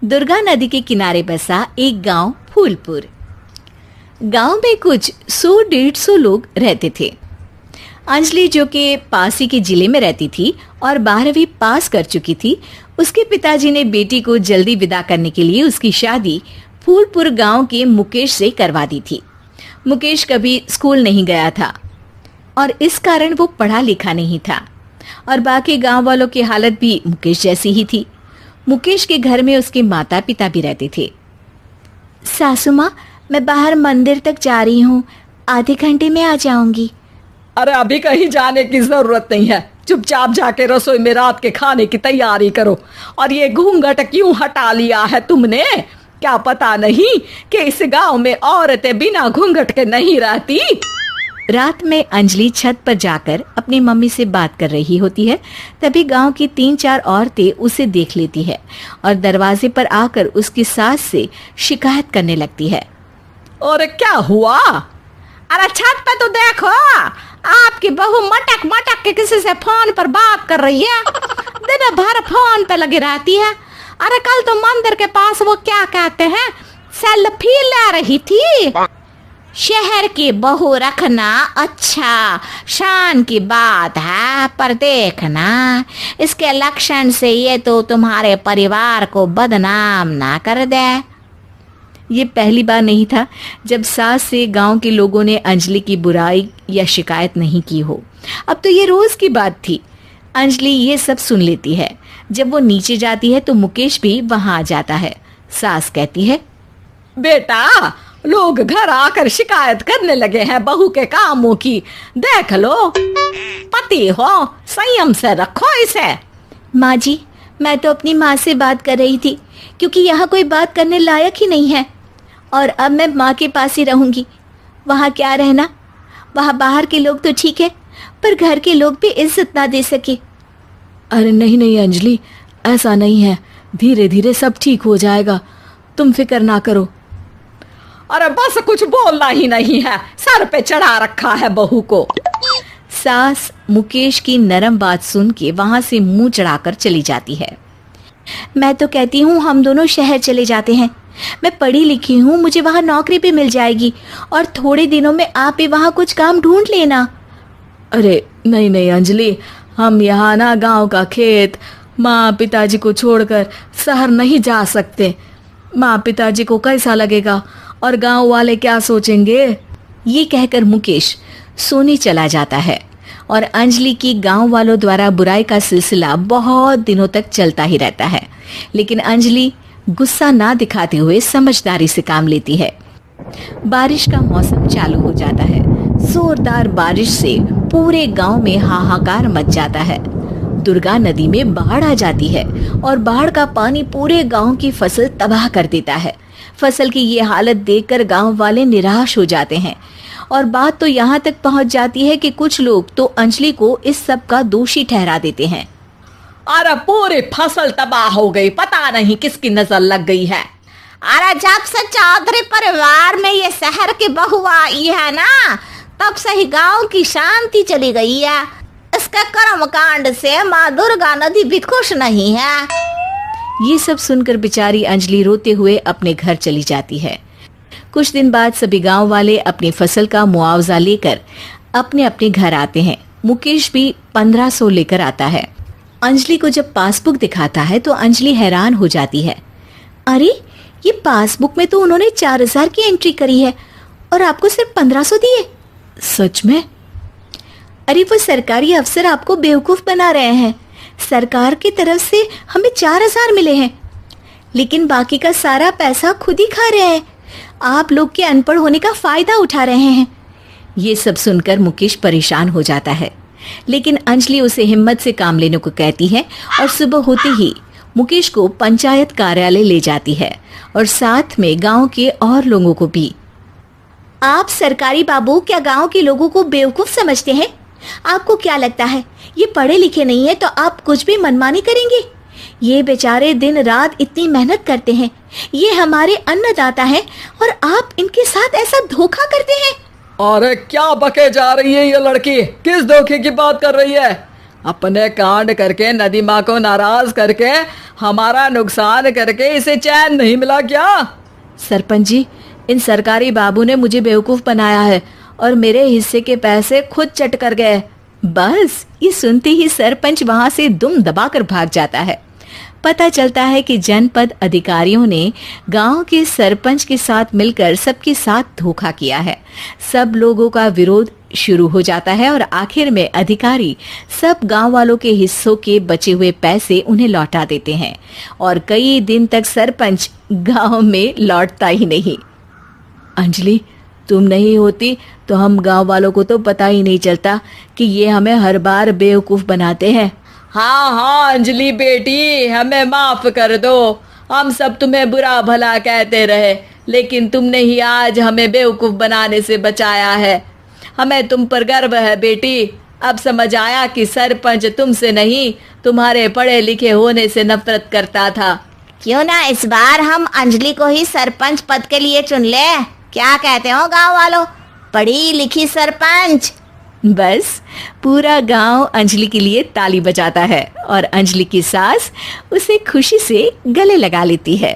दुर्गा नदी के किनारे बसा एक गांव फूलपुर। गांव में कुछ 100-150 लोग रहते थे। अंजलि, जो कि पास ही के जिले में रहती थी और 12वीं पास कर चुकी थी, उसके पिताजी ने बेटी को जल्दी विदा करने के लिए उसकी शादी फूलपुर गांव के मुकेश से करवा दी थी। मुकेश कभी स्कूल नहीं गया था और इस कारण वो पढ़ा लिखा नहीं था और बाकी गांव वालों की हालत भी मुकेश जैसी ही थी। मुकेश के घर में उसके माता पिता भी रहते थे। सासू माँ, मैं बाहर मंदिर तक जा रही हूँ, आधे घंटे में आ जाऊंगी। अरे अभी कहीं जाने की जरूरत नहीं है, चुपचाप जाके रसोई में रात के खाने की तैयारी करो। और ये घूंघट क्यों हटा लिया है तुमने? क्या पता नहीं कि इस गांव में औरतें बिना घूंघट के नहीं रहती? रात में अंजलि छत पर जाकर अपनी मम्मी से बात कर रही होती है। तभी गांव की 3-4 औरतें उसे देख लेती है और दरवाजे पर आकर उसकी सास से शिकायत करने लगती है। और क्या हुआ? अरे छत पे तो देखो, आपकी बहू मटक मटक के किसी से फोन पर बात कर रही है। दिन भर फोन पे लगी रहती है। अरे कल तो मंदिर के पास वो क्या कहते हैं, सेल्फी ले रही थी। शहर की बहू रखना अच्छा शान की बात है, पर देखना इसके लक्षण से ये तो तुम्हारे परिवार को बदनाम ना कर दे। ये पहली बार नहीं था जब सास से गांव के लोगों ने अंजलि की बुराई या शिकायत नहीं की हो। अब तो ये रोज की बात थी। अंजलि ये सब सुन लेती है। जब वो नीचे जाती है तो मुकेश भी वहां आ जाता है। सास कहती है, बेटा, लोग घर आकर शिकायत करने लगे हैं बहू के कामों की। देख लो, पति हो, संयम से रखो इसे। माँ जी, मैं तो अपनी माँ से बात कर रही थी क्योंकि यहाँ कोई बात करने लायक ही नहीं है और अब मैं माँ के पास ही रहूंगी। वहाँ क्या रहना, वहाँ बाहर के लोग तो ठीक है पर घर के लोग भी इज्जत ना दे सके। अरे नहीं नहीं अंजलि, ऐसा नहीं है, धीरे धीरे सब ठीक हो जाएगा, तुम फिक्र ना करो। अरे बस कुछ बोलना ही नहीं है, सर पे चढ़ा रखा है बहू को। सास मुकेश की नरम बात सुन के वहां से मुंह चढ़ाकर चली जाती है। मैं तो कहती हूँ हम दोनों शहर चले जाते हैं। मैं पढ़ी लिखी हूँ, मुझे वहाँ नौकरी भी मिल जाएगी और थोड़े दिनों में आप भी वहाँ कुछ काम ढूंढ लेना। अरे नहीं नहीं अंजलि, हम यहाँ ना गांव का खेत, माँ पिताजी को छोड़कर शहर नहीं जा सकते। माँ पिताजी को कैसा लगेगा और गांव वाले क्या सोचेंगे? ये कहकर मुकेश सोने चला जाता है और अंजलि की गांव वालों द्वारा बुराई का सिलसिला बहुत दिनों तक चलता ही रहता है। लेकिन अंजलि गुस्सा ना दिखाते हुए समझदारी से काम लेती है। बारिश का मौसम चालू हो जाता है। जोरदार बारिश से पूरे गांव में हाहाकार मच जाता है। दुर्गा नदी में बाढ़ आ जाती है और बाढ़ का पानी पूरे गांव की फसल तबाह कर देता है। फसल की ये हालत देखकर गांव वाले निराश हो जाते हैं और बात तो यहाँ तक पहुँच जाती है कि कुछ लोग तो अंजलि को इस सब का दोषी ठहरा देते हैं। अरे पूरी फसल तबाह हो गई, पता नहीं किसकी नजर लग गई है। अरे जब से चौधरी परिवार में ये शहर की बहू आई है ना, तब से ही गांव की शांति चली गई है। इसके कर्म कांड से माँ दुर्गा नदी भी खुश नहीं है। ये सब सुनकर बेचारी अंजलि रोते हुए अपने घर चली जाती है। कुछ दिन बाद सभी गांव वाले अपनी फसल का मुआवजा लेकर अपने अपने घर आते हैं। मुकेश भी 1500 लेकर आता है। अंजलि को जब पासबुक दिखाता है तो अंजलि हैरान हो जाती है। अरे, ये पासबुक में तो उन्होंने 4000 की एंट्री करी है और आपको सिर्फ 1500 दिए। सच में? अरे वो सरकारी अफसर आपको बेवकूफ बना रहे हैं। सरकार की तरफ से हमें 4000 मिले हैं लेकिन बाकी का सारा पैसा खुद ही खा रहे हैं। आप लोग के अनपढ़ होने का फायदा उठा रहे हैं। ये सब सुनकर मुकेश परेशान हो जाता है लेकिन अंजलि उसे हिम्मत से काम लेने को कहती है और सुबह होते ही मुकेश को पंचायत कार्यालय ले जाती है और साथ में गांव के और लोगों को भी। आप सरकारी बाबू क्या गांव के लोगों को बेवकूफ समझते हैं? आपको क्या लगता है ये पढ़े लिखे नहीं है तो आप कुछ भी मनमानी करेंगे? ये बेचारे दिन रात इतनी मेहनत करते हैं, ये हमारे अन्नदाता हैं और आप इनके साथ ऐसा धोखा करते हैं। अरे क्या बके जा रही है ये लड़की, किस धोखे की बात कर रही है? अपने कांड करके नदी माँ को नाराज करके हमारा नुकसान करके इसे चैन नहीं मिला क्या? सरपंच जी, इन सरकारी बाबू ने मुझे बेवकूफ बनाया है और मेरे हिस्से के पैसे खुद चट कर गए। बस ये सुनते ही सरपंच वहां से दुम दबाकर भाग जाता है। पता चलता है कि जनपद अधिकारियों ने गांव के सरपंच के साथ मिलकर सबके साथ धोखा किया है। सब लोगों का विरोध शुरू हो जाता है और आखिर में अधिकारी सब गांव वालों के हिस्सों के बचे हुए पैसे उन्हें लौटा देते हैं और कई दिन तक सरपंच गांव में लौटता ही नहीं। अंजलि, तुम नहीं होती तो हम गांव वालों को तो पता ही नहीं चलता कि ये हमें हर बार बेवकूफ बनाते हैं। हाँ हाँ अंजलि बेटी, हमें माफ कर दो। हम सब तुम्हें बुरा भला कहते रहे, लेकिन तुमने ही आज हमें बेवकूफ बनाने से बचाया है। हमें तुम पर गर्व है बेटी। अब समझ आया कि सरपंच तुमसे नहीं, तुम्हारे पढ़े लिखे होने से नफरत करता था। क्यों ना इस बार हम अंजलि को ही सरपंच पद के लिए चुन ले? क्या कहते हो गांव वालों? पढ़ी लिखी सरपंच। बस पूरा गांव अंजलि के लिए ताली बजाता है और अंजलि की सास उसे खुशी से गले लगा लेती है।